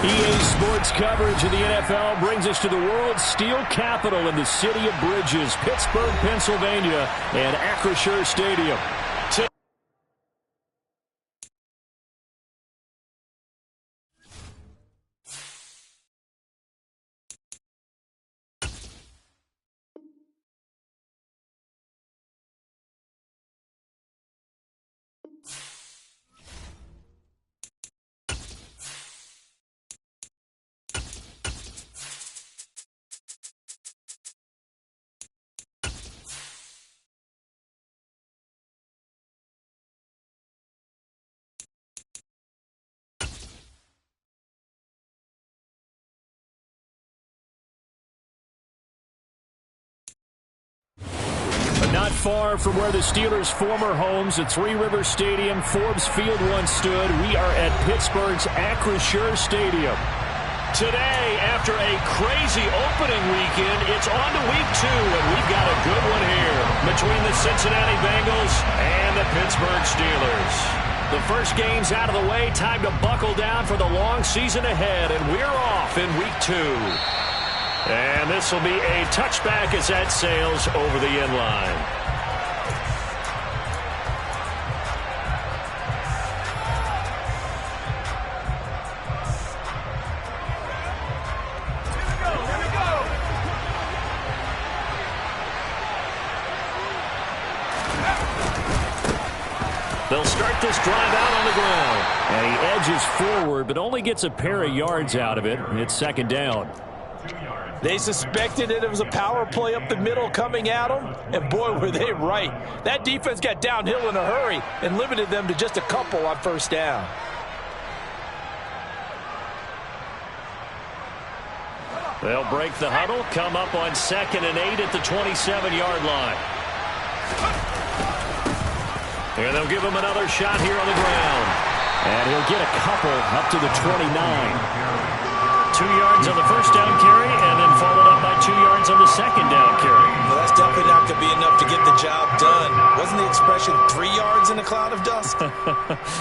EA Sports coverage of the NFL brings us to the world's steel capital in the city of Bridges, Pittsburgh, Pennsylvania, and Acrisure Stadium. Not far from where the Steelers' former homes at Three Rivers Stadium, Forbes Field once stood, we are at Pittsburgh's Acrisure Stadium. Today, after a crazy opening weekend, it's on to week 2, and we've got a good one here between the Cincinnati Bengals and the Pittsburgh Steelers. The first game's out of the way, time to buckle down for the long season ahead, and we're off in week 2. And this will be a touchback as that sails over the end line. They'll start this drive out on the ground. And he edges forward, but only gets a pair of yards out of it. It's second down. They suspected that it was a power play up the middle coming at them, and boy, were they right. That defense got downhill in a hurry and limited them to just a couple on first down. They'll break the huddle, come up on 2nd and 8 at the 27-yard line. And they'll give him another shot here on the ground. And he'll get a couple up to the 29. 2 yards on the first down carry, and then followed up by 2 yards on the second down carry. Well, that's definitely not going to be enough to get the job done. Wasn't the expression 3 yards in a cloud of dust?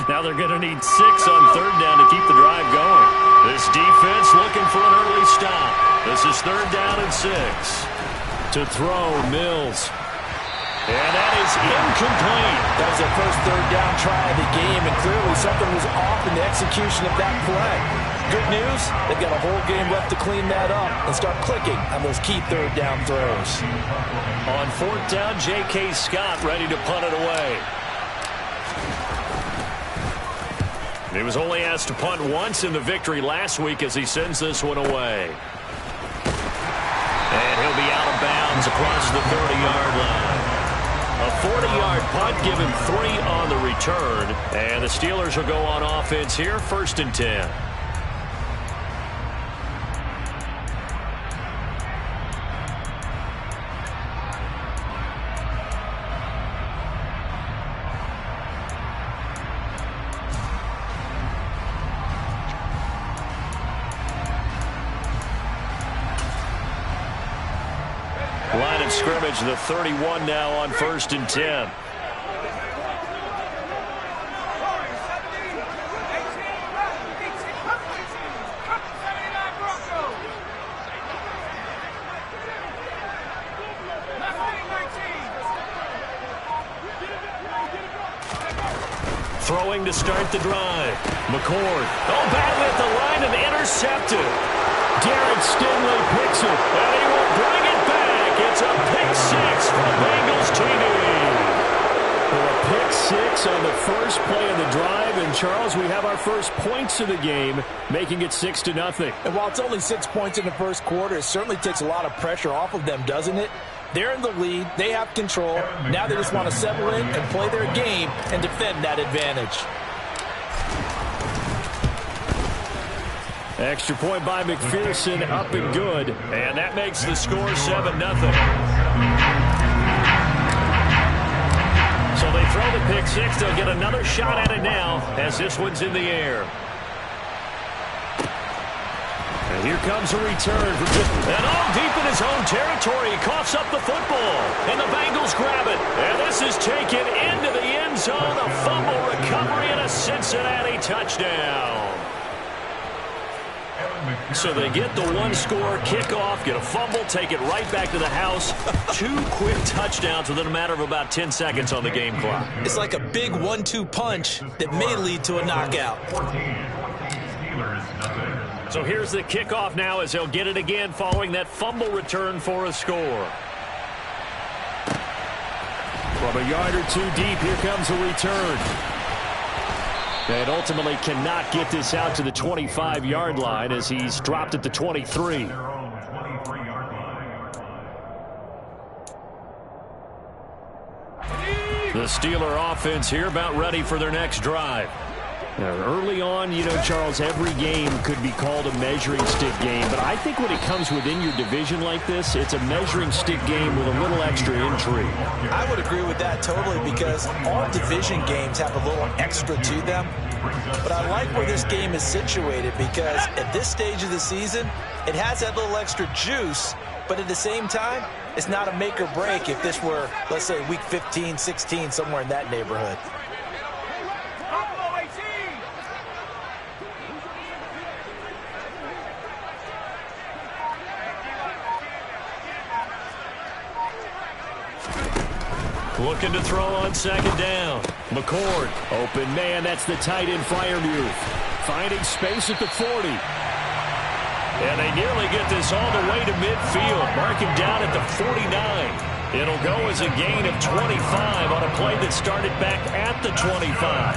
Now they're going to need 6 on third down to keep the drive going. This defense looking for an early stop. This is 3rd down and 6. To throw, Mills. And that is incomplete. That was their first 3rd down try of the game, and clearly something was off in the execution of that play. Good news, they've got a whole game left to clean that up and start clicking on those key 3rd down throws. On 4th down, J.K. Scott ready to punt it away. He was only asked to punt once in the victory last week as he sends this one away. And he'll be out of bounds across the 30-yard line. A 40-yard punt, give him 3 on the return. And the Steelers will go on offense here, 1st and 10. Line of scrimmage, the 31 now on 1st and 10. Throwing to start the drive. McCord. Oh, battle at the line and intercepted. Derek Stingley picks it, and he will bring it back. It's a pick 6 for the Bengals TV. A pick 6 on the first play of the drive, and Charles, we have our first points of the game, making it 6-0. And while it's only 6 points in the first quarter, it certainly takes a lot of pressure off of them, doesn't it? They're in the lead, they have control. Now they just want to settle in and play their game and defend that advantage. Extra point by McPherson, up and good. And that makes the score 7-0. So they throw the pick 6. They'll get another shot at it now as this one's in the air. And here comes a return for and all deep in his own territory. He coughs up the football. And the Bengals grab it. And this is taken into the end zone. A fumble recovery and a Cincinnati touchdown. So they get the one-score kickoff, get a fumble, take it right back to the house. 2 quick touchdowns within a matter of about 10 seconds on the game clock. It's like a big 1-2 punch that may lead to a knockout. So here's the kickoff now as they'll get it again following that fumble return for a score. From a yard or 2 deep, here comes a return. And ultimately cannot get this out to the 25-yard line as he's dropped at the 23. The Steeler offense here about ready for their next drive. Now, early on, you know, Charles, every game could be called a measuring stick game. But I think when it comes within your division like this, it's a measuring stick game with a little extra intrigue. I would agree with that totally because all division games have a little extra to them. But I like where this game is situated because at this stage of the season, it has that little extra juice. But at the same time, it's not a make or break if this were, let's say, week 15, 16, somewhere in that neighborhood. Looking to throw on second down. McCord, open man, that's the tight end Freiermuth. Finding space at the 40. And they nearly get this all the way to midfield. Mark him down at the 49. It'll go as a gain of 25 on a play that started back at the 25.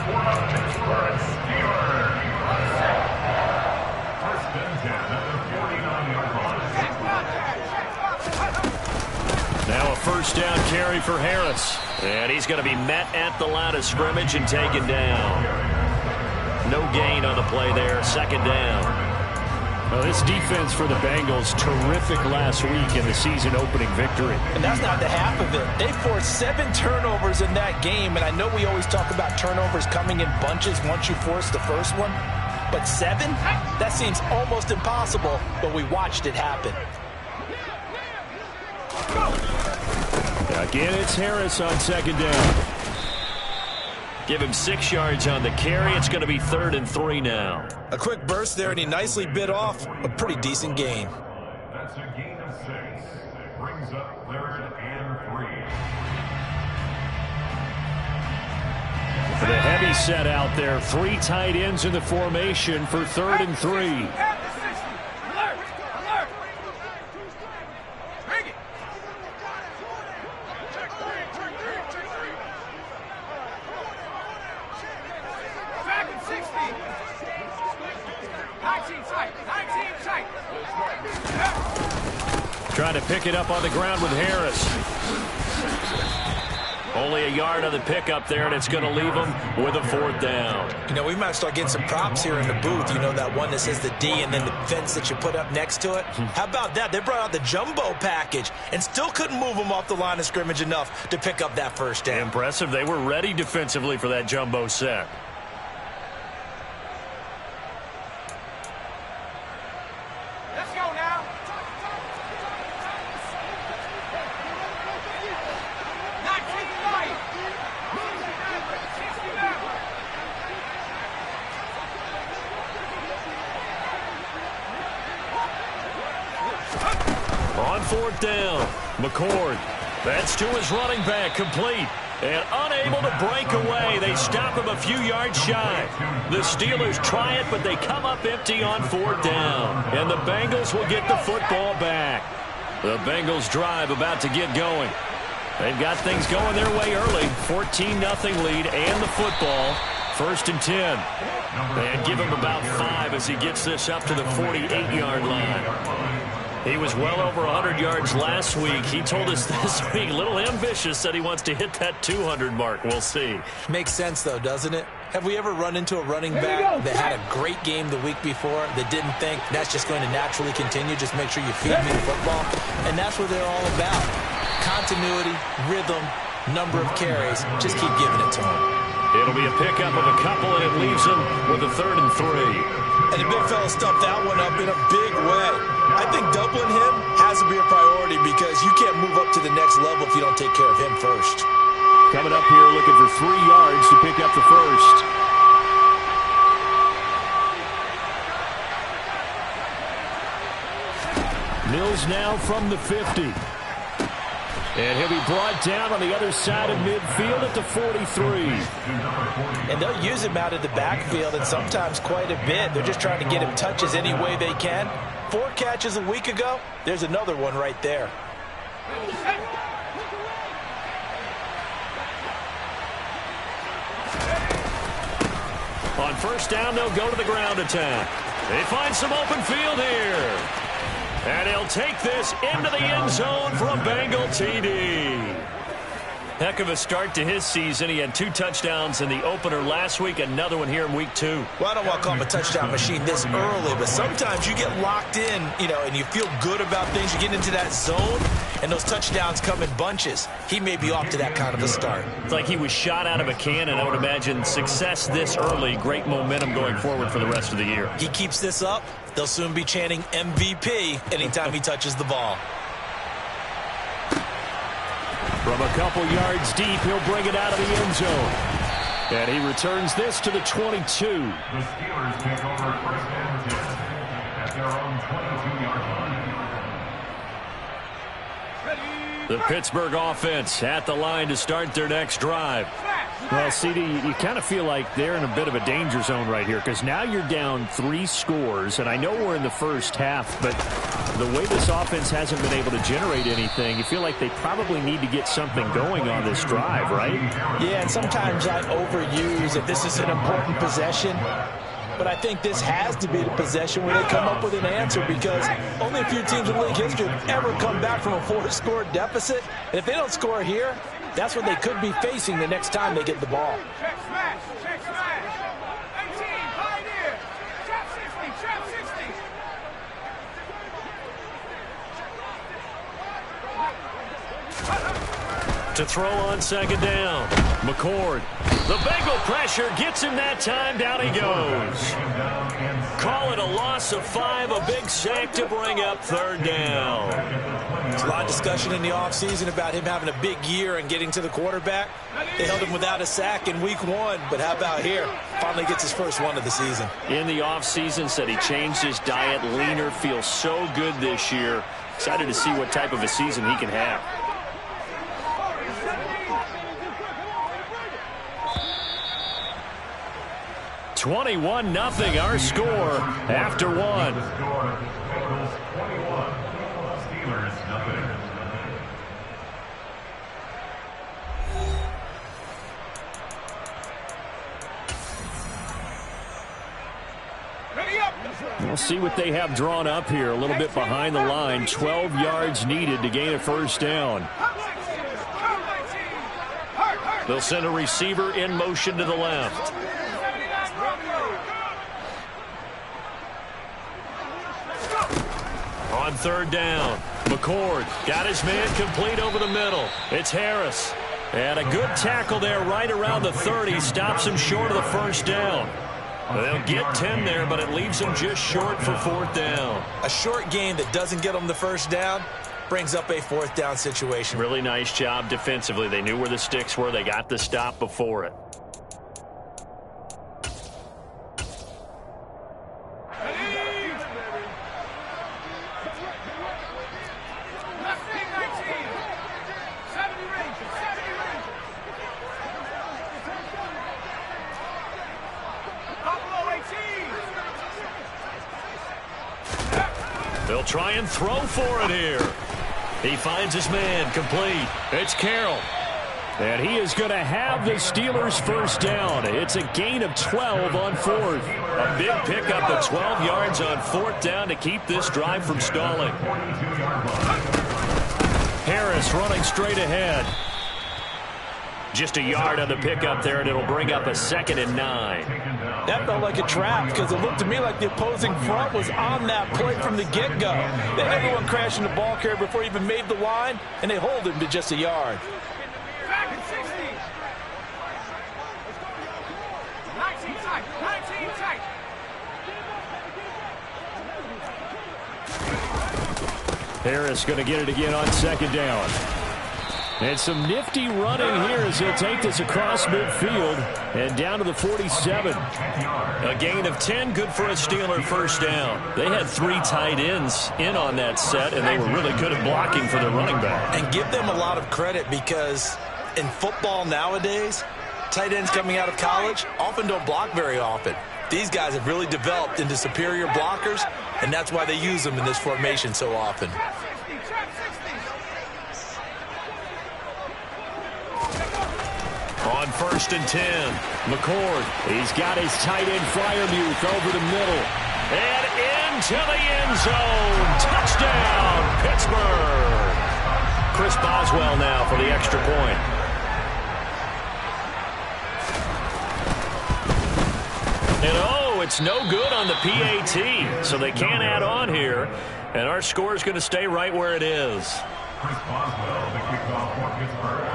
Now a first down carry for Harris. And he's going to be met at the line of scrimmage and taken down. No gain on the play there. Second down. Well, this defense for the Bengals, terrific last week in the season-opening victory. And that's not the half of it. They forced 7 turnovers in that game, and I know we always talk about turnovers coming in bunches once you force the first one. But 7? That seems almost impossible, but we watched it happen. Again, it's Harris on second down. Give him 6 yards on the carry. It's going to be 3rd and 3 now. A quick burst there, and he nicely bit off a pretty decent gain. That's a gain of 6. Brings up 3rd and 3. The heavy set out there. 3 tight ends in the formation for 3rd and 3. Trying to pick it up on the ground with Harris. Only a yard on the pickup there, and it's going to leave him with a 4th down. You know, we might start getting some props here in the booth. You know, that one that says the D and then the fence that you put up next to it? How about that? They brought out the jumbo package and still couldn't move him off the line of scrimmage enough to pick up that first down. Impressive. They were ready defensively for that jumbo set. On 4th down, McCord. That's to his running back, complete. And unable to break away. They stop him a few yards shy. The Steelers try it, but they come up empty on 4th down. And the Bengals will get the football back. The Bengals drive about to get going. They've got things going their way early. 14-0 lead and the football. 1st and 10. And give him about 5 as he gets this up to the 48-yard line. He was well over 100 yards last week. He told us this week, a little ambitious, that he wants to hit that 200 mark. We'll see. Makes sense, though, doesn't it? Have we ever run into a running back that had a great game the week before that didn't think that's just going to naturally continue? Just make sure you feed me the football. And that's what they're all about. Continuity, rhythm, number of carries. Just keep giving it to him. It'll be a pickup of a couple, and it leaves him with a 3rd and 3. And the big fella stuffed that one up in a big way. I think doubling him has to be a priority because you can't move up to the next level if you don't take care of him first. Coming up here looking for 3 yards to pick up the first. Mills now from the 50. And he'll be brought down on the other side of midfield at the 43. And they'll use him out of the backfield, and sometimes quite a bit. They're just trying to get him touches any way they can. 4 catches a week ago. There's another one right there. On first down, they'll go to the ground attack. They find some open field here. And he'll take this into the end zone for a Bengal TD. Heck of a start to his season. He had 2 touchdowns in the opener last week, another one here in week 2. Well, I don't want to call him a touchdown machine this early, but sometimes you get locked in, and you feel good about things. You get into that zone, and those touchdowns come in bunches. He may be off to that kind of a start. It's like he was shot out of a cannon. I would imagine success this early, great momentum going forward for the rest of the year. He keeps this up, they'll soon be chanting MVP anytime he touches the ball. From a couple yards deep, he'll bring it out of the end zone. And he returns this to the 22. The Steelers take over first and 10 at their own 22-yard line. The Pittsburgh offense at the line to start their next drive. Well, CD, you kind of feel like they're in a bit of a danger zone right here because now you're down 3 scores, and I know we're in the first half, but the way this offense hasn't been able to generate anything, you feel like they probably need to get something going on this drive, right? Yeah, and sometimes I overuse if this is an important possession. But I think this has to be the possession where they come up with an answer because only a few teams in league history have ever come back from a 4-score deficit. And if they don't score here, that's what they could be facing the next time they get the ball. Check smash. 18, Pioneer. Trap 60, trap 60. To throw on second down. McCord. The Bengal pressure gets him that time. Down he goes. Call it a loss of 5. A big sack to bring up third down. There's a lot of discussion in the offseason about him having a big year and getting to the quarterback. They held him without a sack in week 1, but how about here? Finally gets his first one of the season. In the offseason, said he changed his diet, leaner, feels so good this year. Excited to see what type of a season he can have. (21-0) our score after 1. The score, Bengals 21, Steelers nothing. We'll see what they have drawn up here. A little bit behind the line. 12 yards needed to gain a first down. They'll send a receiver in motion to the left. On third down, McCord got his man complete over the middle. It's Harris. And a good tackle there right around the 30. Stops him short of the first down. They'll get 10 there, but it leaves them just short for fourth down. A short gain that doesn't get them the first down brings up a fourth down situation. Really nice job defensively. They knew where the sticks were. They got the stop before it. They'll try and throw for it here. He finds his man complete. It's Carroll. And he is going to have the Steelers first down. It's a gain of 12 on fourth. A big pickup of 12 yards on fourth down to keep this drive from stalling. Harris running straight ahead. Just a yard on the pickup there, and it'll bring up a 2nd and 9. That felt like a trap because it looked to me like the opposing front was on that play from the get-go. They had everyone crashing the ball carrier before he even made the line, and they hold him to just a yard. Back at 60. 19 tight. 19 tight. Harris going to get it again on second down. And some nifty running here as he'll take this across midfield and down to the 47. A gain of 10, good for a Steeler first down. They had 3 tight ends in on that set, and they were really good at blocking for their running back. And give them a lot of credit because in football nowadays, tight ends coming out of college often don't block very often. These guys have really developed into superior blockers, and that's why they use them in this formation so often. On 1st and 10, McCord. He's got his tight end Fryermuth over the middle. And into the end zone. Touchdown, Pittsburgh. Chris Boswell now for the extra point. And it's no good on the PAT. So they can't add on here. And our score is going to stay right where it is. Chris Boswell, the kickoff for Pittsburgh.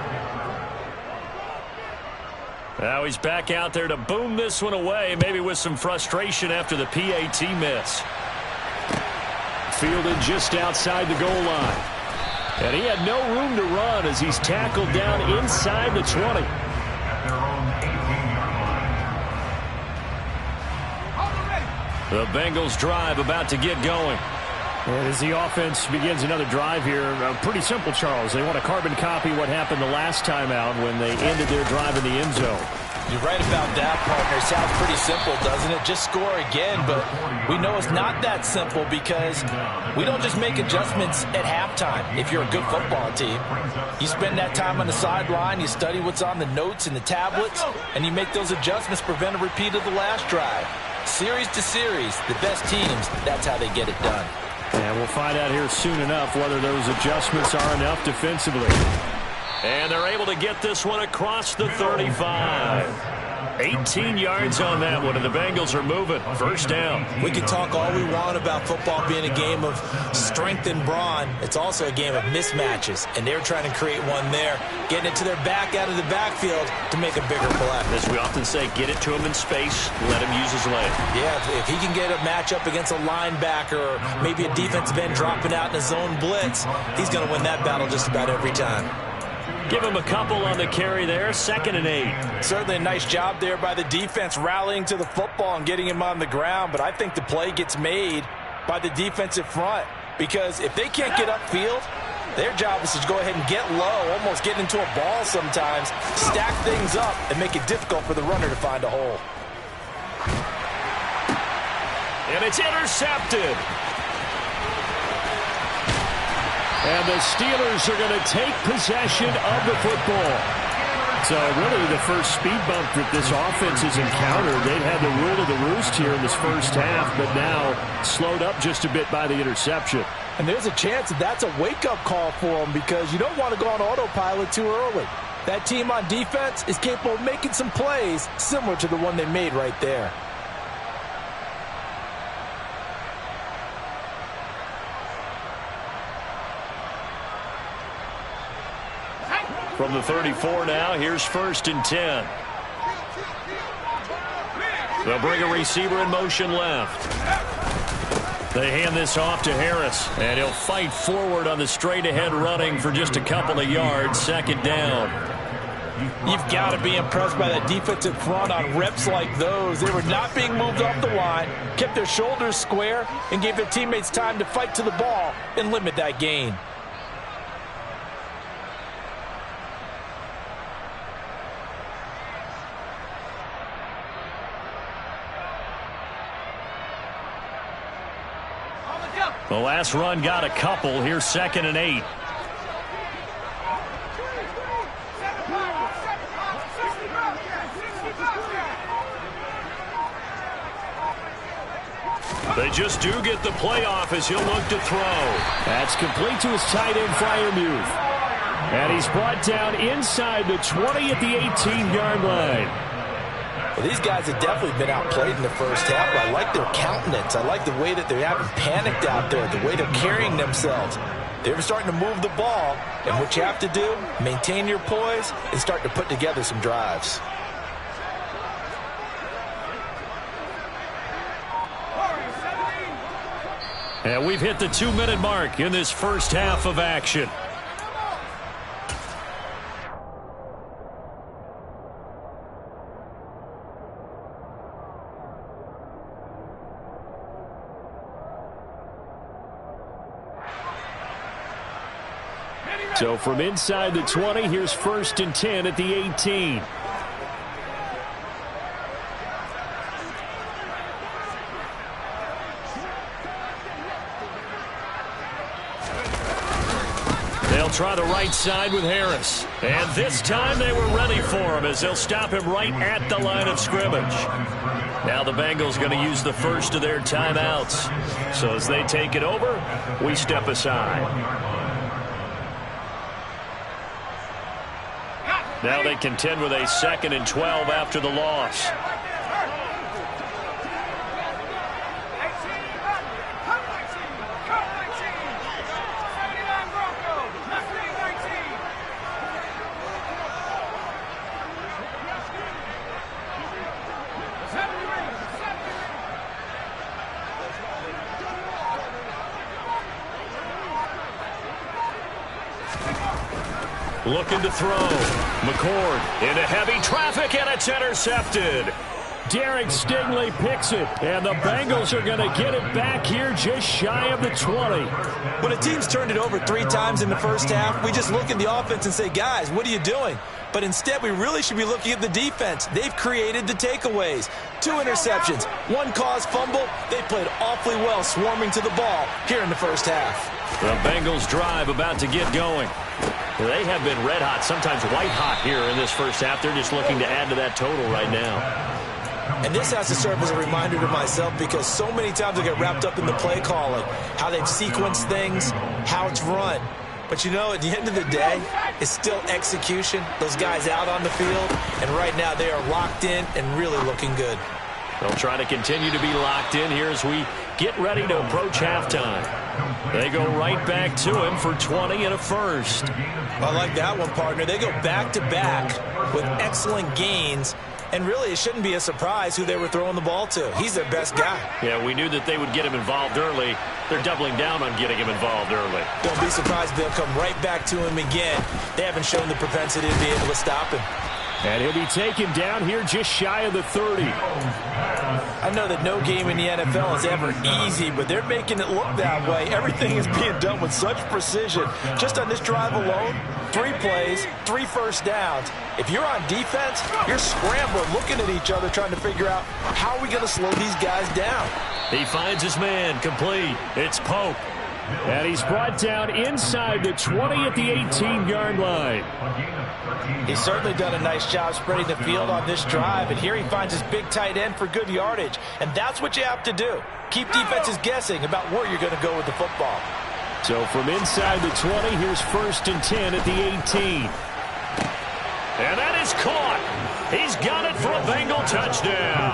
Now he's back out there to boom this one away, maybe with some frustration after the PAT miss. Fielded just outside the goal line. And he had no room to run as he's tackled down inside the 20. At their own 18-yard line. The Bengals drive about to get going. And as the offense begins another drive here, pretty simple, Charles. They want to carbon copy what happened the last time out when they ended their drive in the end zone. You're right about that, partner. Sounds pretty simple, doesn't it? Just score again, but we know it's not that simple because we don't just make adjustments at halftime. If you're a good football team, you spend that time on the sideline, you study what's on the notes and the tablets, and you make those adjustments, prevent a repeat of the last drive. Series to series, the best teams, that's how they get it done. And we'll find out here soon enough whether those adjustments are enough defensively. And they're able to get this one across the 35. 18 yards on that one, and the Bengals are moving. First down. We can talk all we want about football being a game of strength and brawn. It's also a game of mismatches, and they're trying to create one there, getting it to their back out of the backfield to make a bigger play. As we often say, get it to him in space, let him use his leg. Yeah, if he can get a matchup against a linebacker or maybe a defensive end dropping out in a zone blitz, he's going to win that battle just about every time. Give him a couple on the carry there, 2nd and 8. Certainly a nice job there by the defense rallying to the football and getting him on the ground, but I think the play gets made by the defensive front because if they can't get upfield, their job is to go ahead and get low, almost get into a ball sometimes, stack things up, and make it difficult for the runner to find a hole. And it's intercepted. And the Steelers are going to take possession of the football. So really the first speed bump that this offense has encountered. They've had the rule of the roost here in this first half, but now slowed up just a bit by the interception. And there's a chance that that's a wake-up call for them because you don't want to go on autopilot too early. That team on defense is capable of making some plays similar to the one they made right there. From the 34 now, here's 1st and 10. They'll bring a receiver in motion left. They hand this off to Harris, and he'll fight forward on the straight-ahead running for just a couple of yards, 2nd down. You've got to be impressed by that defensive front on reps like those. They were not being moved off the line, kept their shoulders square, and gave their teammates time to fight to the ball and limit that gain. The last run got a couple. Here's 2nd and 8. They just do get the playoff as he'll look to throw. That's complete to his tight end, Fryermuth. And he's brought down inside the 20 at the 18-yard line. Well, these guys have definitely been outplayed in the first half, but I like their countenance. I like the way that they haven't panicked out there, the way they're carrying themselves. They're starting to move the ball, and what you have to do, maintain your poise and start to put together some drives. And we've hit the 2-minute mark in this first half of action. So from inside the 20, here's 1st and 10 at the 18. They'll try the right side with Harris. And this time they were ready for him as they'll stop him right at the line of scrimmage. Now the Bengals going to use the first of their timeouts. So as they take it over, we step aside. Now they contend with a 2nd and 12 after the loss. Looking to throw. McCord into heavy traffic, and it's intercepted. Derek Stingley picks it, and the Bengals are going to get it back here just shy of the 20. When a team's turned it over 3 times in the first half, we just look at the offense and say, guys, what are you doing? But instead, we really should be looking at the defense. They've created the takeaways. 2 interceptions, 1 caused fumble. They played awfully well swarming to the ball here in the first half. The Bengals drive about to get going. They have been red hot, sometimes white hot here in this first half. They're just looking to add to that total right now. And this has to serve as a reminder to myself because so many times I get wrapped up in the play calling, how they've sequenced things, how it's run. But, you know, at the end of the day, it's still execution. Those guys out on the field, and right now they are locked in and really looking good. They'll try to continue to be locked in here as we get ready to approach halftime. They go right back to him for 20 and a first. I like that one, partner. They go back-to-back with excellent gains. And really, it shouldn't be a surprise who they were throwing the ball to. He's their best guy. Yeah, we knew that they would get him involved early. They're doubling down on getting him involved early. Don't be surprised they'll come right back to him again. They haven't shown the propensity to be able to stop him. And he'll be taken down here just shy of the 30. I know that no game in the NFL is ever easy, but they're making it look that way. Everything is being done with such precision. Just on this drive alone, 3 plays, 3 first downs. If you're on defense, you're scrambling, looking at each other, trying to figure out how are we going to slow these guys down. He finds his man, complete. It's Pope. And he's brought down inside the 20 at the 18-yard line. He's certainly done a nice job spreading the field on this drive, and here he finds his big tight end for good yardage. And that's what you have to do. Keep defenses guessing about where you're going to go with the football. So from inside the 20, here's 1st and 10 at the 18. And that is caught. He's got it for a Bengal touchdown.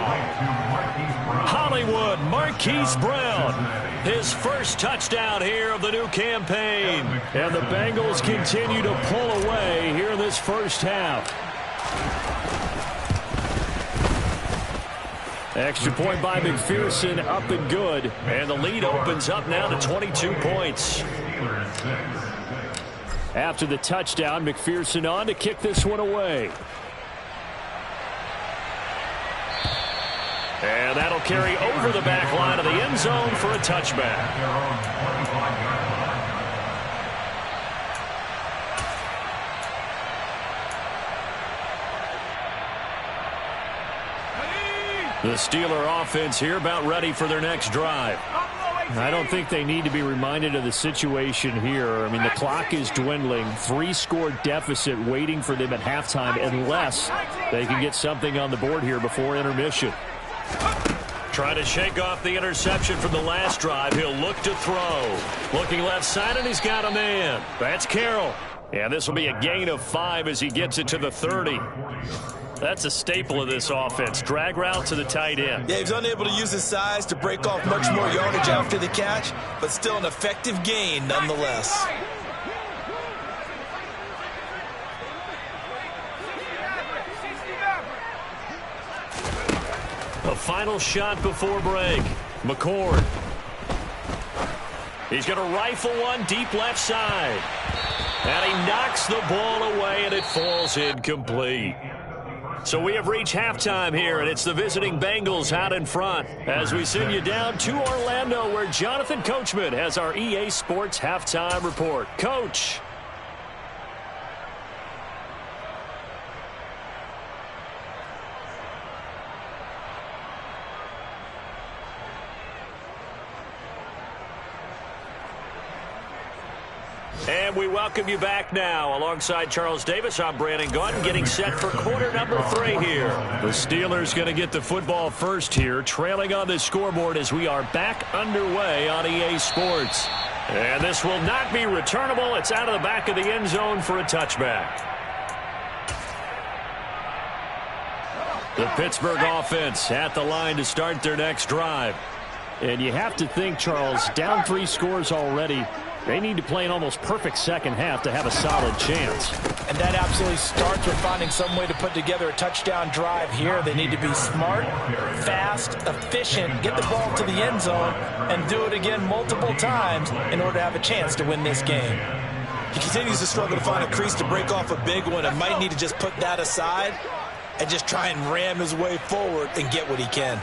Hollywood Marquise Brown, his first touchdown here of the new campaign. And the Bengals continue to pull away here in this first half. Extra point by McPherson, up and good. And the lead opens up now to 22 points. After the touchdown, McPherson on to kick this one away. And that'll carry over the back line of the end zone for a touchback. The Steeler offense here about ready for their next drive. I don't think they need to be reminded of the situation here. I mean, the clock is dwindling. 3-score deficit waiting for them at halftime unless they can get something on the board here before intermission. Trying to shake off the interception from the last drive. He'll look to throw. Looking left side, and he's got a man. That's Carroll. And this will be a gain of 5 as he gets it to the 30. That's a staple of this offense. Drag route to the tight end. Yeah, he's unable to use his size to break off much more yardage after the catch, but still an effective gain nonetheless. A final shot before break. McCord. He's going to rifle one deep left side. And he knocks the ball away, and it falls incomplete. So we have reached halftime here, and it's the visiting Bengals out in front as we send you down to Orlando, where Jonathan Coachman has our EA Sports halftime report. Coach. And we welcome you back now. Alongside Charles Davis, I'm Brandon Gunn, getting set for quarter number 3 here. The Steelers going to get the football first here, trailing on the scoreboard as we are back underway on EA Sports. And this will not be returnable. It's out of the back of the end zone for a touchback. The Pittsburgh offense at the line to start their next drive. And you have to think, Charles, down 3 scores already. They need to play an almost perfect second half to have a solid chance. And that absolutely starts with finding some way to put together a touchdown drive here. They need to be smart, fast, efficient, get the ball to the end zone, and do it again multiple times in order to have a chance to win this game. He continues to struggle to find a crease to break off a big one and might need to just put that aside and just try and ram his way forward and get what he can.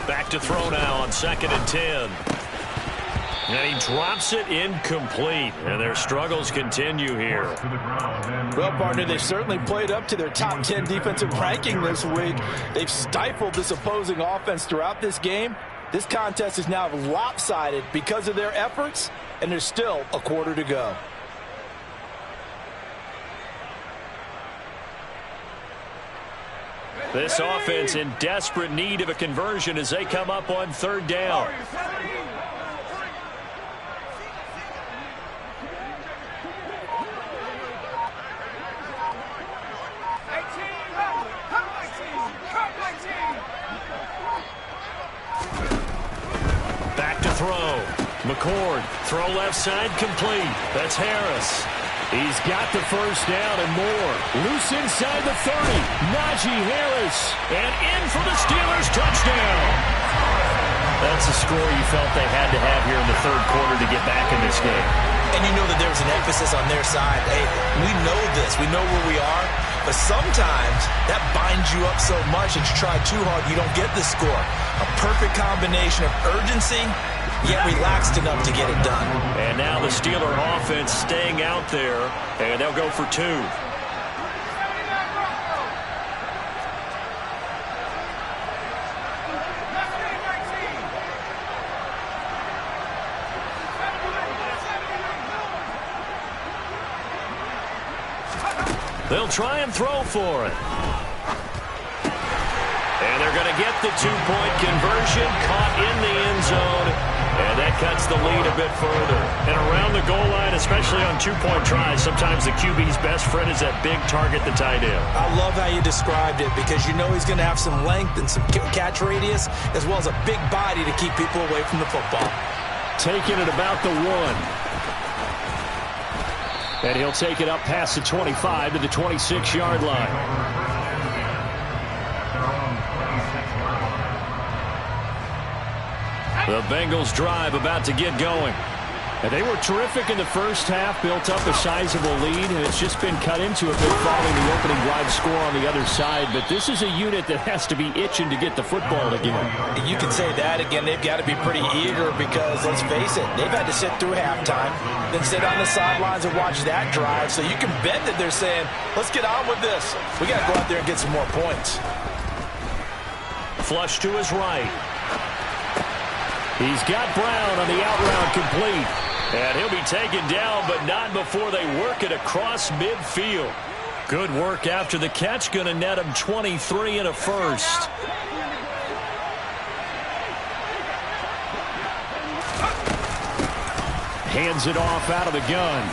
Back to throw now on 2nd and 10. And he drops it incomplete. And their struggles continue here. Well, partner, they've certainly played up to their top 10 defensive ranking this week. They've stifled this opposing offense throughout this game. This contest is now lopsided because of their efforts, and there's still a quarter to go. This offense in desperate need of a conversion as they come up on 3rd down. Back to throw. McCord, throw left side, complete. That's Harris. He's got the first down and more. Loose inside the 30. Najee Harris. And in for the Steelers touchdown. That's a score you felt they had to have here in the 3rd quarter to get back in this game. And you know that there was an emphasis on their side. Hey, we know this. We know where we are. But sometimes that binds you up so much that you try too hard, you don't get the score. A perfect combination of urgency, yet relaxed enough to get it done. And now the Steeler offense staying out there, and they'll go for 2. They'll try and throw for it. And they're going to get the 2-point conversion, caught in the end zone. And that cuts the lead a bit further. And around the goal line, especially on 2-point tries, sometimes the QB's best friend is that big target, the tight end. I love how you described it because you know he's going to have some length and some catch radius as well as a big body to keep people away from the football. Taking it about the 1. And he'll take it up past the 25 to the 26-yard line. The Bengals drive about to get going. And they were terrific in the first half, built up a sizable lead, and it's just been cut into a bit following the opening drive score on the other side. But this is a unit that has to be itching to get the football again. You can say that again. They've got to be pretty eager because, let's face it, they've had to sit through halftime, then sit on the sidelines and watch that drive. So you can bet that they're saying, let's get on with this. We got to go out there and get some more points. Flush to his right. He's got Brown on the out route complete. And he'll be taken down, but not before they work it across midfield. Good work after the catch. Going to net him 23 and a first. Hands it off out of the gun.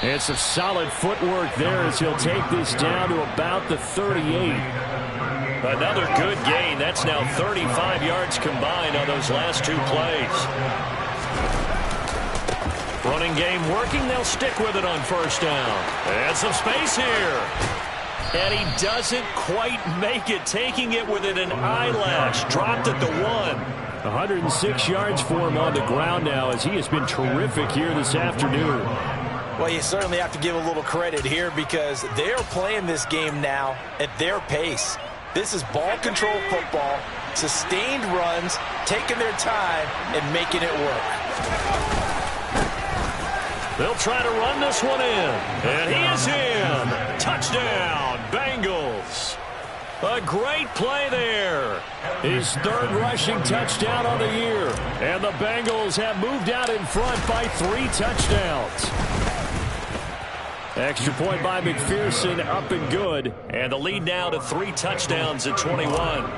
It's a solid footwork there as he'll take this down to about the 38. Another good gain. That's now 35 yards combined on those last 2 plays. Running game working. They'll stick with it on first down. And some space here. And he doesn't quite make it, taking it within an eyelash. Dropped at the 1. 106 yards for him on the ground now as he has been terrific here this afternoon. Well, you certainly have to give a little credit here because they are playing this game now at their pace. This is ball control football, Sustained runs, taking their time, and making it work. They'll try to run this one in. And he is in. Touchdown, Bengals. A great play there. His third rushing touchdown on the year. And the Bengals have moved out in front by 3 touchdowns. Extra point by McPherson, up and good. And the lead now to 3 touchdowns at 21.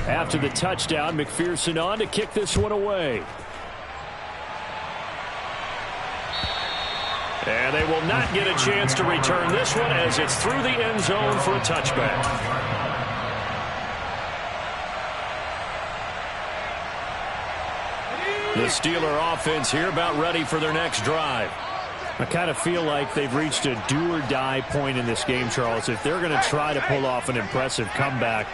After the touchdown, McPherson on to kick this one away. And they will not get a chance to return this one as it's through the end zone for a touchback. The Steeler offense here about ready for their next drive. I kind of feel like they've reached a do-or-die point in this game, Charles. If they're going to try to pull off an impressive comeback,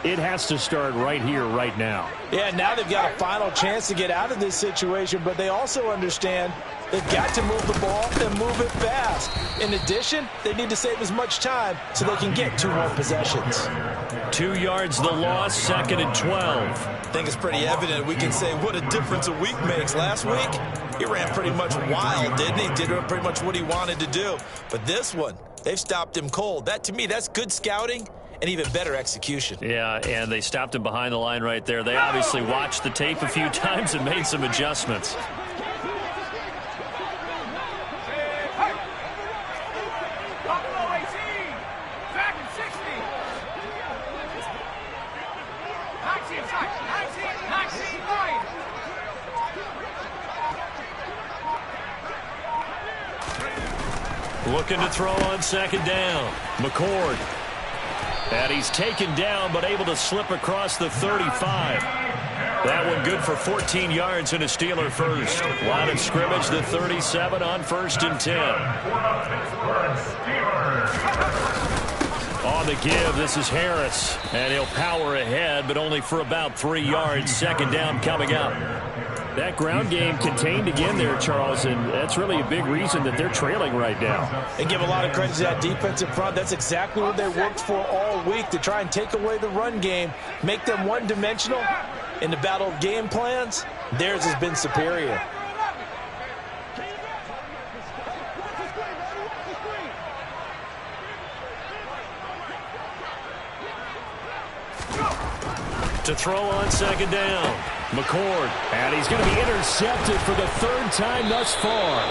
it has to start right here, right now. Yeah, now they've got a final chance to get out of this situation, but they also understand they've got to move the ball and move it fast. In addition, they need to save as much time so they can get 2 more possessions. 2 yards the loss, 2nd and 12. I think it's pretty evident we can say what a difference a week makes. Last week, he ran pretty much wild, didn't he? Did pretty much what he wanted to do. But this one, they've stopped him cold. That, to me, that's good scouting and even better execution. Yeah, and they stopped him behind the line right there. They obviously watched the tape a few times and made some adjustments. Looking to throw on 2nd down. McCord. And he's taken down but able to slip across the 35. That one good for 14 yards and a Steeler first. Line of scrimmage, the 37 on 1st and 10. On the give, this is Harris. And he'll power ahead, but only for about 3 yards. 2nd down coming up. That ground game contained again there, Charles, and that's really a big reason that they're trailing right now. They give a lot of credit to that defensive front. That's exactly what they worked for all week, to try and take away the run game, make them one-dimensional. In the battle of game plans, theirs has been superior. To throw on 2nd down. McCord, and he's going to be intercepted for the 3rd time thus far.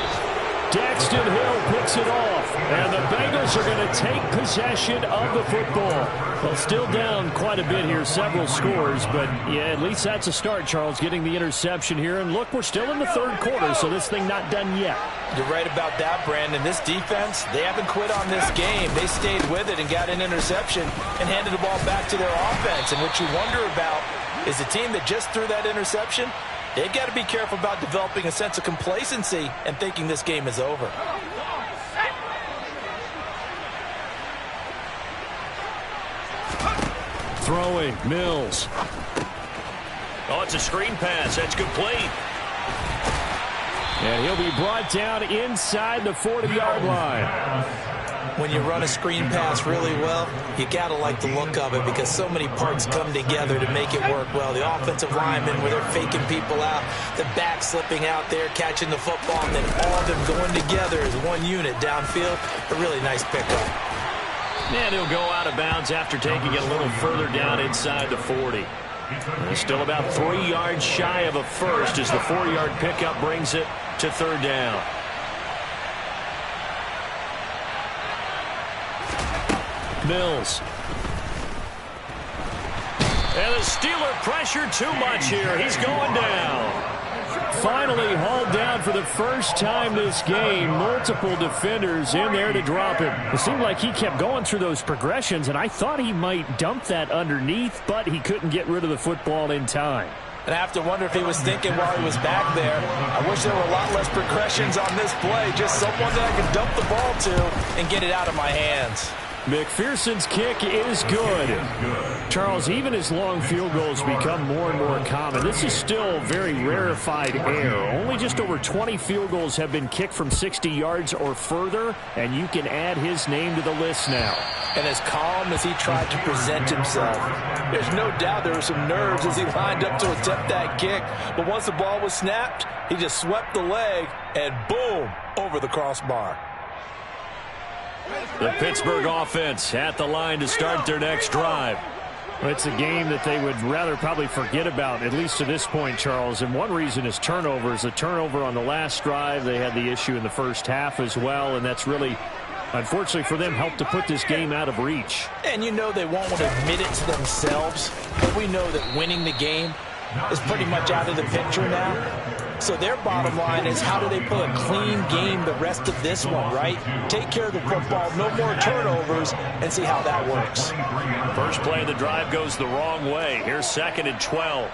Daxton Hill picks it off, and the Bengals are going to take possession of the football. Well, still down quite a bit here, several scores, but yeah, at least that's a start, Charles, getting the interception here. And look, we're still in the 3rd quarter, so this thing not done yet. You're right about that, Brandon. This defense, they haven't quit on this game. They stayed with it and got an interception and handed the ball back to their offense. And what you wonder about is the team that just threw that interception, they've got to be careful about developing a sense of complacency and thinking this game is over. Throwing, Mills. Oh, it's a screen pass. That's complete. And he'll be brought down inside the 40-yard line. When you run a screen pass really well, you got to like the look of it because so many parts come together to make it work well. The offensive linemen, where they're faking people out, the back slipping out there, catching the football, and then all of them going together as one unit downfield. A really nice pickup. And he'll go out of bounds after taking it a little further down inside the 40. He's still about 3 yards shy of a first as the 4-yard pickup brings it to 3rd down. Mills. And the Steeler pressure too much here. He's going down. Finally hauled down for the first time this game. Multiple defenders in there to drop him. It seemed like he kept going through those progressions, and I thought he might dump that underneath, but he couldn't get rid of the football in time. And I have to wonder if he was thinking while he was back there, I wish there were a lot less progressions on this play. Just someone that I can dump the ball to and get it out of my hands. McPherson's kick is good. Charles, even as long field goals become more and more common, this is still very rarefied air. Only just over 20 field goals have been kicked from 60 yards or further, and you can add his name to the list now. And as calm as he tried to present himself, there's no doubt there were some nerves as he lined up to attempt that kick. But once the ball was snapped, he just swept the leg and boom, over the crossbar. The Pittsburgh offense at the line to start their next drive. Well, it's a game that they would rather probably forget about, at least to this point, Charles. And one reason is turnovers. A turnover on the last drive. They had the issue in the first half as well, and that's really, unfortunately for them, helped to put this game out of reach. And you know they won't want to admit it to themselves, but we know that winning the game is pretty much out of the picture now. So their bottom line is, how do they play a clean game the rest of this one, right? Take care of the football, no more turnovers, and see how that works. First play of the drive goes the wrong way. Here's 2nd and 12.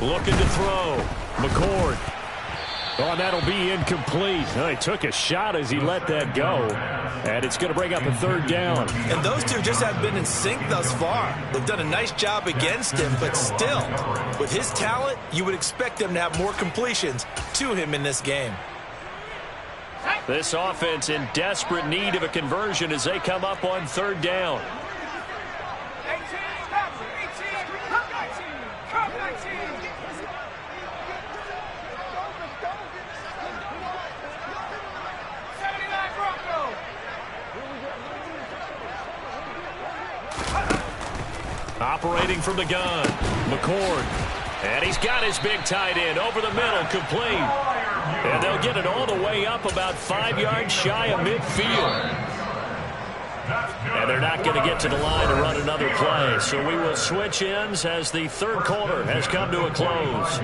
Looking to throw. McCord. Oh, and that'll be incomplete. Oh, he took a shot as he let that go. And it's going to bring up a 3rd down. And those two just have been in sync thus far. They've done a nice job against him, but still, with his talent, you would expect them to have more completions to him in this game. This offense in desperate need of a conversion as they come up on 3rd down. Operating from the gun, McCord. And he's got his big tight end over the middle, complete. And they'll get it all the way up about 5 yards shy of midfield. And they're not going to get to the line to run another play. So we will switch ends as the 3rd quarter has come to a close.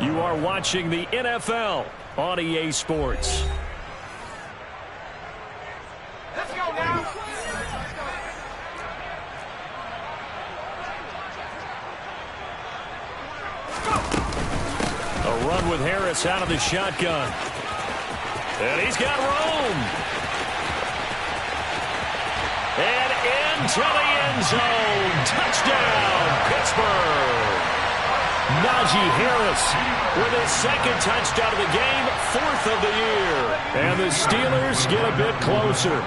You are watching the NFL on EA Sports. Let's go now. A run with Harris out of the shotgun. And he's got room. And into the end zone. Touchdown, Pittsburgh. Najee Harris with his 2nd touchdown of the game, 4th of the year. And the Steelers get a bit closer.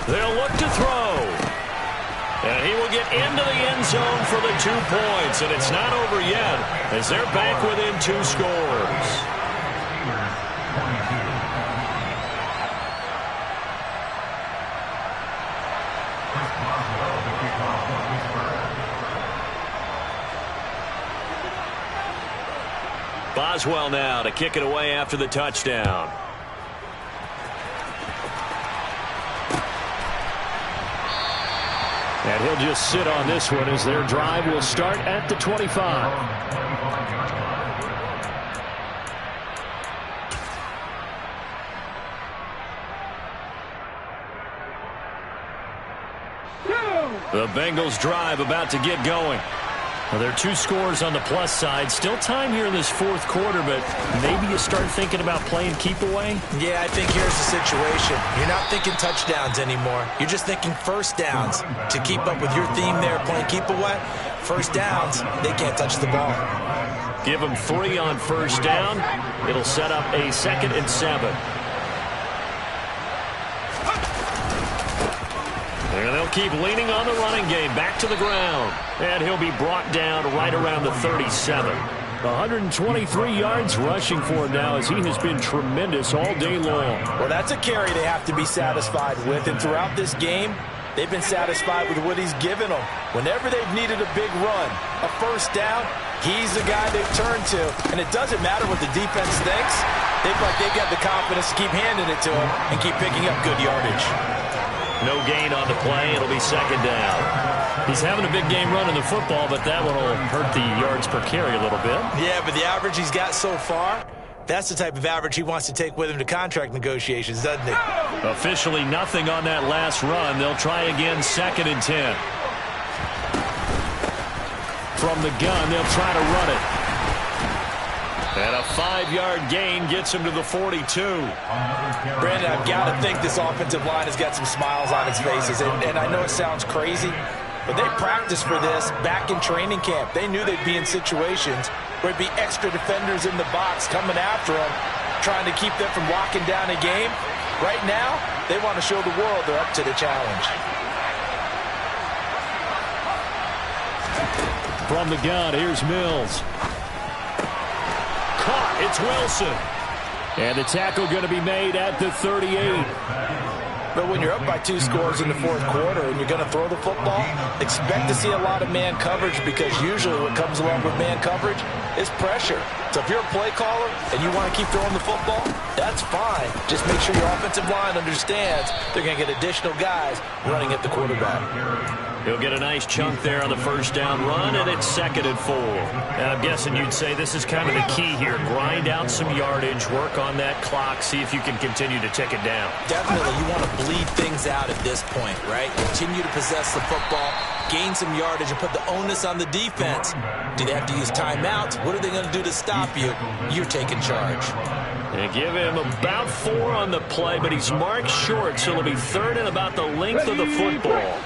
They'll look to throw. And he will get into the end zone for the 2 points. And it's not over yet as they're back within 2 scores. Boswell now to kick it away after the touchdown. And he'll just sit on this one as their drive will start at the 25. The Bengals drive about to get going. Well, there are 2 scores on the plus side. Still time here in this 4th quarter, but maybe you start thinking about playing keep away? Yeah, I think here's the situation. You're not thinking touchdowns anymore. You're just thinking first downs. To keep up with your theme there, playing keep away, first downs, they can't touch the ball. Give them 3 on first down. It'll set up a 2nd and 7. And they'll keep leaning on the running game. Back to the ground. And he'll be brought down right around the 37. 123 yards rushing for him now as he has been tremendous all day long. Well, that's a carry they have to be satisfied with. And throughout this game, they've been satisfied with what he's given them. Whenever they've needed a big run, a first down, he's the guy they've turned to. And it doesn't matter what the defense thinks. they've got the confidence to keep handing it to him and keep picking up good yardage. No gain on the play. It'll be second down. He's having a big game running the football, but that one will hurt the yards per carry a little bit. Yeah, but the average he's got so far, that's the type of average he wants to take with him to contract negotiations, doesn't he? Officially nothing on that last run. They'll try again, 2nd and 10. From the gun, they'll try to run it. And a 5-yard gain gets him to the 42. Brandon, I've got to think this offensive line has got some smiles on its faces. And I know it sounds crazy, but they practiced for this back in training camp. They knew they'd be in situations where it'd be extra defenders in the box coming after them, trying to keep them from locking down a game. Right now, they want to show the world they're up to the challenge. From the gun, here's Mills. Caught, it's Wilson. And the tackle going to be made at the 38. But when you're up by 2 scores in the 4th quarter and you're going to throw the football, expect to see a lot of man coverage, because usually what comes along with man coverage is pressure. So if you're a play caller and you want to keep throwing the football, that's fine. Just make sure your offensive line understands they're going to get additional guys running at the quarterback. He'll get a nice chunk there on the first down run, and it's 2nd and 4. And I'm guessing you'd say this is kind of the key here. Grind out some yardage, work on that clock, see if you can continue to tick it down. Definitely, you want to bleed things out at this point, right? Continue to possess the football, gain some yardage, and put the onus on the defense. Do they have to use timeouts? What are they going to do to stop you? You're taking charge. They give him about 4 on the play, but he's marked short, so it'll be 3rd and about the length of the football.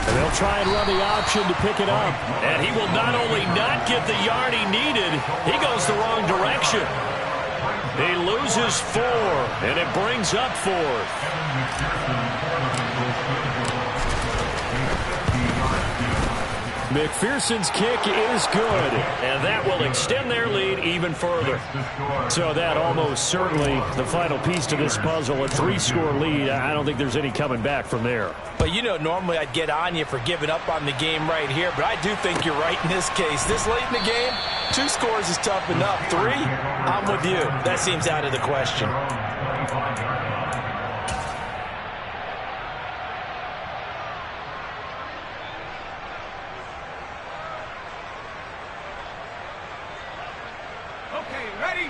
And they'll try and run the option to pick it up. And he will not only not get the yard he needed, he goes the wrong direction. He loses 4, and it brings up 4th. McPherson's kick is good, and that will extend their lead even further. So that almost certainly the final piece to this puzzle, a 3-score lead. I don't think there's any coming back from there. But, you know, normally I'd get on you for giving up on the game right here, but I do think you're right in this case. This late in the game, 2 scores is tough enough. 3, I'm with you. That seems out of the question.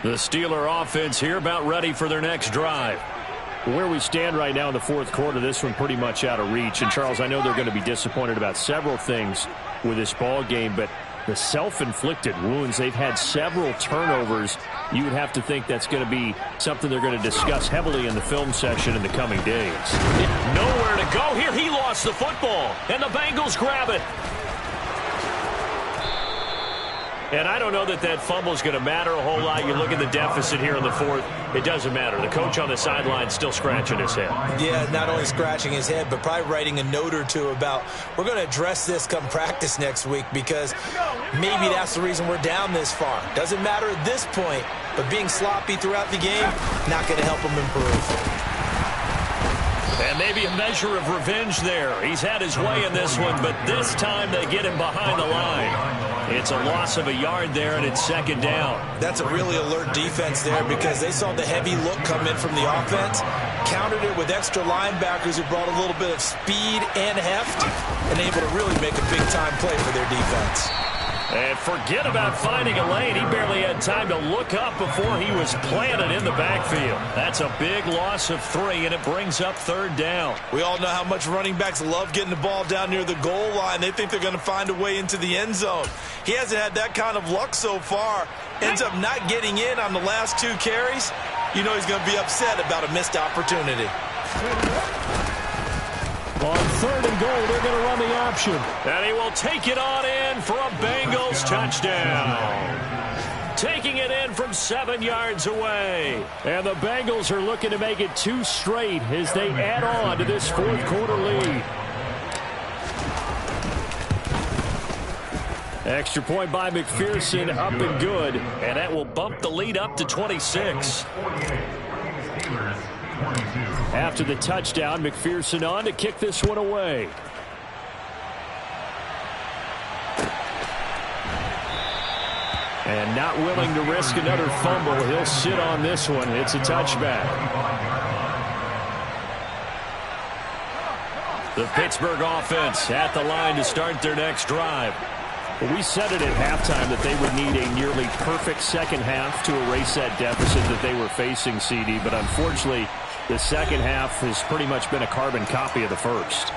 The Steeler offense here about ready for their next drive. Where we stand right now in the 4th quarter, this one pretty much out of reach. And, Charles, I know they're going to be disappointed about several things with this ball game, but the self-inflicted wounds, they've had several turnovers. You would have to think that's going to be something they're going to discuss heavily in the film session in the coming days. Nowhere to go here. He lost the football, and the Bengals grab it. And I don't know that that fumble is going to matter a whole lot. You look at the deficit here in the 4th, it doesn't matter. The coach on the sideline is still scratching his head. Yeah, not only scratching his head, but probably writing a note or two about, we're going to address this come practice next week, because maybe that's the reason we're down this far. Doesn't matter at this point, but being sloppy throughout the game, not going to help him improve. And maybe a measure of revenge there. He's had his way in this one, but this time they get him behind the line. It's a loss of a yard there, and it's 2nd down. That's a really alert defense there, because they saw the heavy look come in from the offense, countered it with extra linebackers who brought a little bit of speed and heft, and able to really make a big-time play for their defense. And forget about finding a lane. He barely had time to look up before he was planted in the backfield. That's a big loss of 3, and it brings up 3rd down. We all know how much running backs love getting the ball down near the goal line. They think they're going to find a way into the end zone. He hasn't had that kind of luck so far. Ends up not getting in on the last 2 carries. You know he's going to be upset about a missed opportunity. On 3rd and goal, they're going to run the option. And he will take it on in for a Bengals touchdown. Taking it in from 7 yards away. And the Bengals are looking to make it 2 straight as they add on to this 4th quarter lead. Extra point by McPherson, up and good. And that will bump the lead up to 26. After the touchdown, McPherson on to kick this one away. And not willing to risk another fumble. He'll sit on this one. It's a touchback. The Pittsburgh offense at the line to start their next drive. Well, we said it at halftime that they would need a nearly perfect second half to erase that deficit that they were facing, CD. But unfortunately, the second half has pretty much been a carbon copy of the first.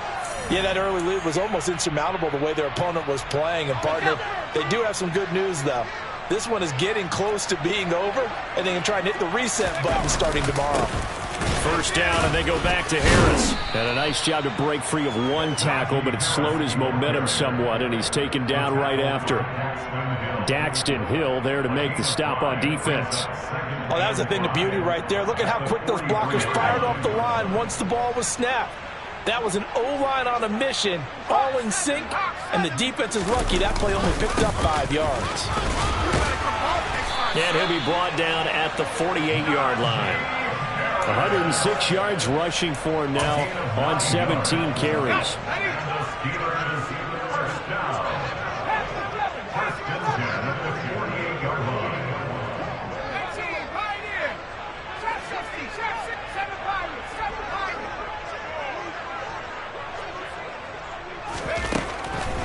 Yeah, that early lead was almost insurmountable the way their opponent was playing. And, partner, they do have some good news, though. This one is getting close to being over, and they can try and hit the reset button starting tomorrow. First down, and they go back to Harris. And a nice job to break free of one tackle, but it slowed his momentum somewhat, and he's taken down right after. Daxton Hill there to make the stop on defense. Oh, that was a thing of beauty right there. Look at how quick those blockers fired off the line once the ball was snapped. That was an O-line on a mission, all in sync, and the defense is lucky that play only picked up 5 yards. And he'll be brought down at the 48-yard line. 106 yards rushing for him now on 17 carries.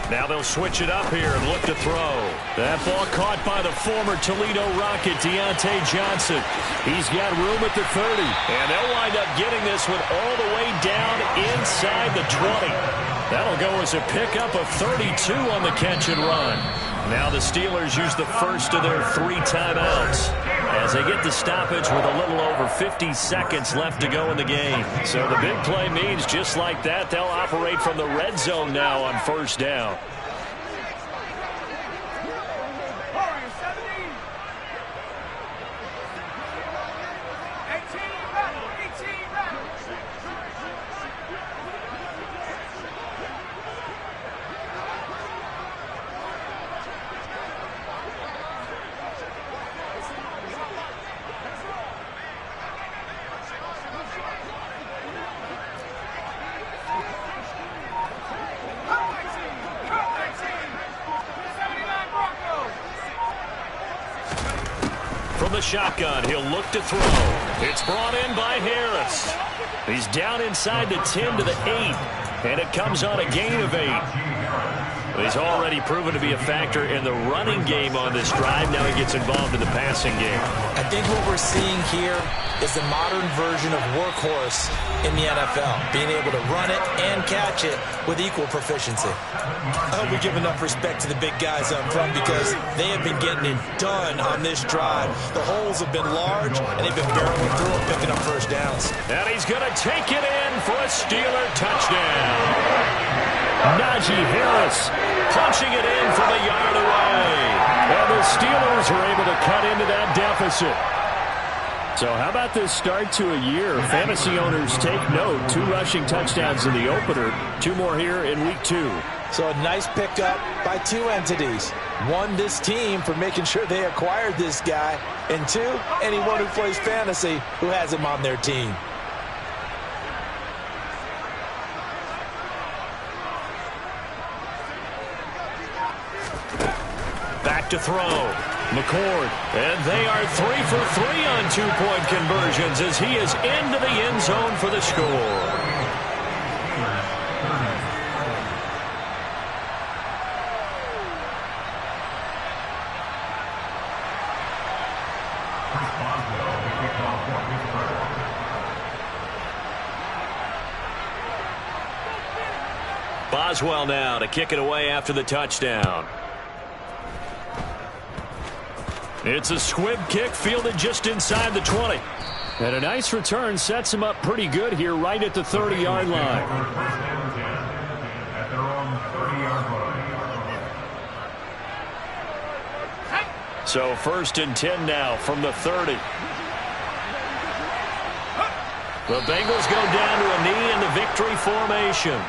Now they'll switch it up here and look to throw. That ball caught by the former Toledo Rocket, Deontay Johnson. He's got room at the 30. And they'll wind up getting this one all the way down inside the 20. That'll go as a pickup of 32 on the catch and run. Now the Steelers use the first of their 3 timeouts as they get the stoppage with a little over 50 seconds left to go in the game. So the big play means just like that, they'll operate from the red zone now on first down. Shotgun, he'll look to throw. It's brought in by Harris. He's down inside the 10 to the 8, and it comes on a gain of 8. He's already proven to be a factor in the running game on this drive. Now he gets involved in the passing game. I think what we're seeing here is the modern version of workhorse in the NFL, being able to run it and catch it with equal proficiency. I hope we give enough respect to the big guys up front because they have been getting it done on this drive. The holes have been large, and they've been barreling through and picking up first downs. And he's going to take it in for a Steeler touchdown. Najee Harris punching it in from a yard away. And the Steelers are able to cut into that deficit. So how about this start to a year? Fantasy owners take note. 2 rushing touchdowns in the opener. 2 more here in week 2. So a nice pickup by 2 entities. 1, this team for making sure they acquired this guy. And 2, anyone who plays fantasy who has him on their team. Back to throw. McCord. And they are 3 for 3 on 2-point conversions as he is into the end zone for the score. Boswell now to kick it away after the touchdown. It's a squib kick fielded just inside the 20. And a nice return sets him up pretty good here right at the 30-yard line. So 1st and 10 now from the 30. The Bengals go down to a knee in the victory formation.